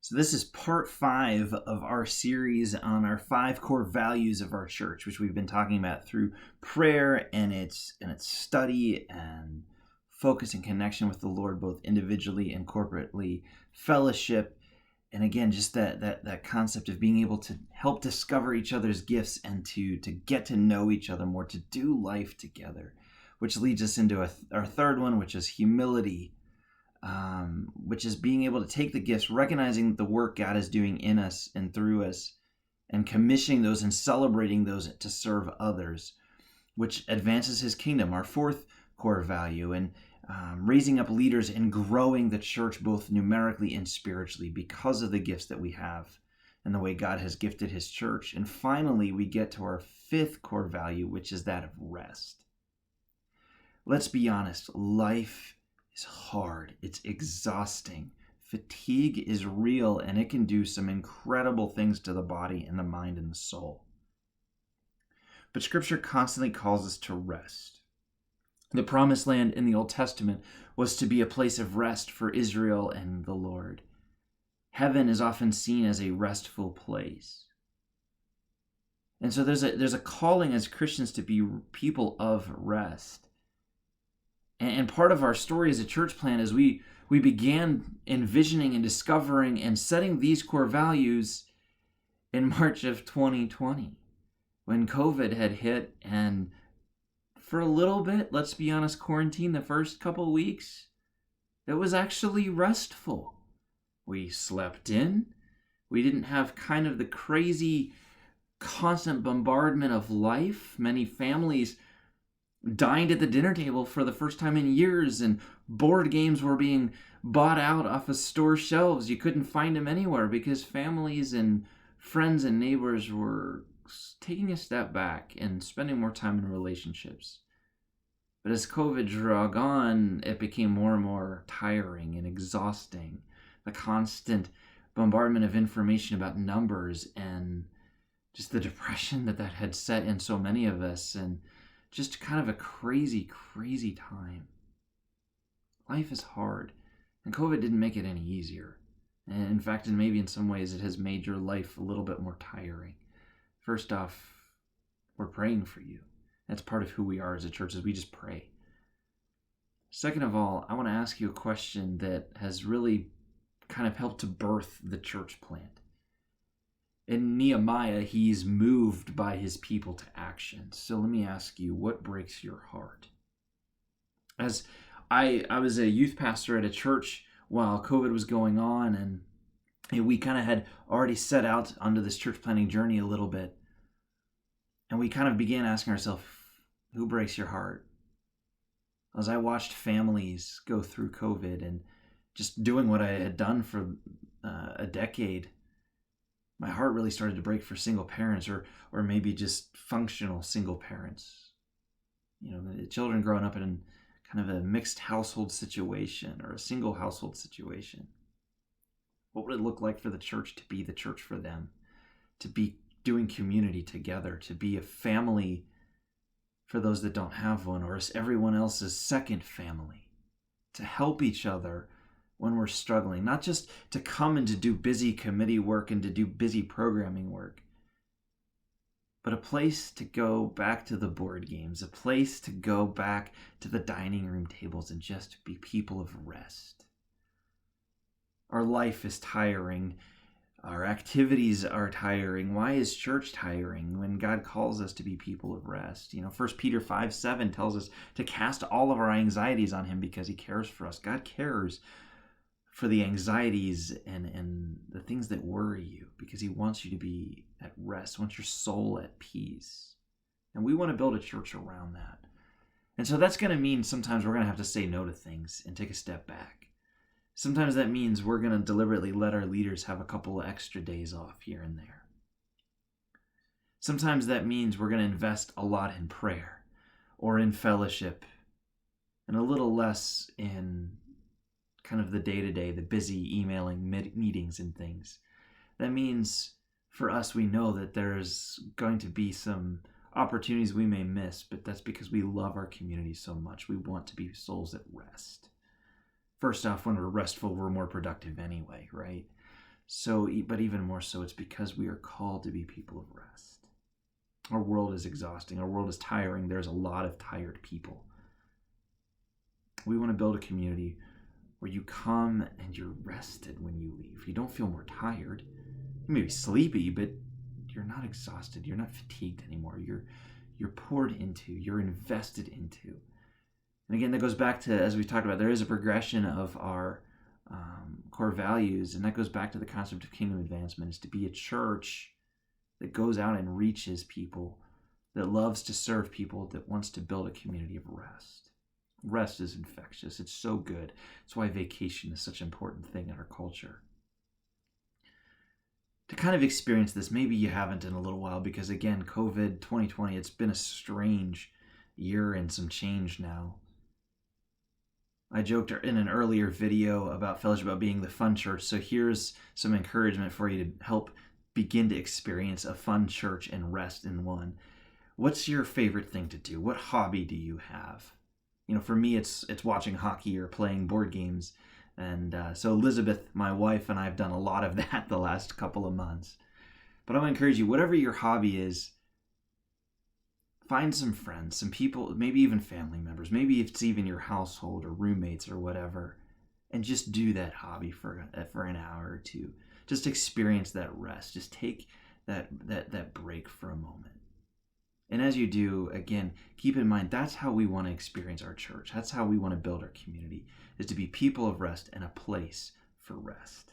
So this is part 5 of our series on our 5 core values of our church, which we've been talking about through prayer and its study and focus and connection with the Lord, both individually and corporately, fellowship, and again, just that concept of being able to help discover each other's gifts and to get to know each other more, to do life together, which leads us into our third one, which is humility. Which is being able to take the gifts, recognizing the work God is doing in us and through us, and commissioning those and celebrating those to serve others, which advances his kingdom, our fourth core value, and raising up leaders and growing the church both numerically and spiritually because of the gifts that we have and the way God has gifted his church. And finally, we get to our fifth core value, which is that of rest. Let's be honest, life is hard. It's exhausting. Fatigue is real, and it can do some incredible things to the body and the mind and the soul. But Scripture constantly calls us to rest. The promised land in the Old Testament was to be a place of rest for Israel and the Lord. Heaven is often seen as a restful place. And so there's a calling as Christians to be people of rest. And part of our story as a church plant is we began envisioning and discovering and setting these core values in March of 2020 when COVID had hit, and for a little bit, let's be honest, quarantine the first couple of weeks, it was actually restful. We slept in. We didn't have kind of the crazy constant bombardment of life. Many families dined at the dinner table for the first time in years, and board games were being bought out off of store shelves. You couldn't find them anywhere because families and friends and neighbors were taking a step back and spending more time in relationships. But as COVID drug on, it became more and more tiring and exhausting. The constant bombardment of information about numbers and just the depression that had set in so many of us, and just kind of a crazy, crazy time. Life is hard, and COVID didn't make it any easier. And in fact, maybe in some ways, it has made your life a little bit more tiring. First off, we're praying for you. That's part of who we are as a church, is we just pray. Second of all, I want to ask you a question that has really kind of helped to birth the church plant. In Nehemiah, he's moved by his people to action. So let me ask you, what breaks your heart? As I was a youth pastor at a church while COVID was going on, and we kind of had already set out onto this church planting journey a little bit. And we kind of began asking ourselves, who breaks your heart? As I watched families go through COVID and just doing what I had done for a decade, my heart really started to break for single parents, or maybe just functional single parents. You know, the children growing up in kind of a mixed household situation or a single household situation. What would it look like for the church to be the church for them? To be doing community together, to be a family for those that don't have one, or everyone else's second family, to help each other when we're struggling, not just to come and to do busy committee work and to do busy programming work, but a place to go back to the board games, a place to go back to the dining room tables and just be people of rest. Our life is tiring. Our activities are tiring. Why is church tiring when God calls us to be people of rest? You know, 1 Peter 5:7 tells us to cast all of our anxieties on him because he cares for us. God cares for the anxieties and the things that worry you, because he wants you to be at rest, wants your soul at peace. And we want to build a church around that. And so that's going to mean sometimes we're going to have to say no to things and take a step back. Sometimes that means we're going to deliberately let our leaders have a couple of extra days off here and there. Sometimes that means we're going to invest a lot in prayer or in fellowship and a little less in kind of the day-to-day, the busy emailing meetings and things. That means for us, we know that there's going to be some opportunities we may miss, but that's because we love our community so much. We want to be souls at rest. First off, when we're restful, we're more productive anyway, right? But even more so, it's because we are called to be people of rest. Our world is exhausting. Our world is tiring. There's a lot of tired people. We want to build a community where you come and you're rested when you leave. You don't feel more tired. You may be sleepy, but you're not exhausted. You're not fatigued anymore. You're poured into. You're invested into. And again, that goes back to, as we talked about, there is a progression of our core values, and that goes back to the concept of kingdom advancement, is to be a church that goes out and reaches people, that loves to serve people, that wants to build a community of rest. Rest is infectious. It's so good. It's why vacation is such an important thing in our culture. To kind of experience this, maybe you haven't in a little while, because again, COVID 2020, it's been a strange year and some change now. I joked in an earlier video about Fellowship about being the fun church, so here's some encouragement for you to help begin to experience a fun church and rest in one. What's your favorite thing to do? What hobby do you have? For me, it's watching hockey or playing board games. And so Elizabeth, my wife, and I have done a lot of that the last couple of months. But I want to encourage you, whatever your hobby is, find some friends, some people, maybe even family members. Maybe it's even your household or roommates or whatever. And just do that hobby for an hour or two. Just experience that rest. Just take that break for a moment. And as you do, again, keep in mind, that's how we want to experience our church. That's how we want to build our community, is to be people of rest and a place for rest.